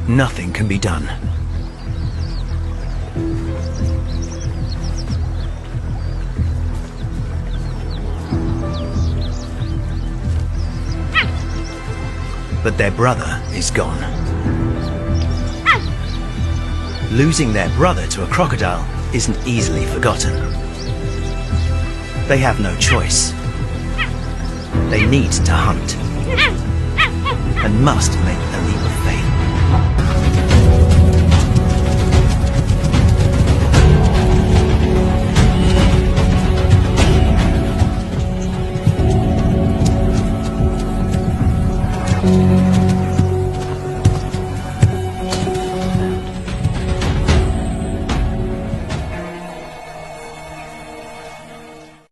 nothing can be done. But their brother is gone. Losing their brother to a crocodile isn't easily forgotten. They have no choice. They need to hunt and must make a leap of faith.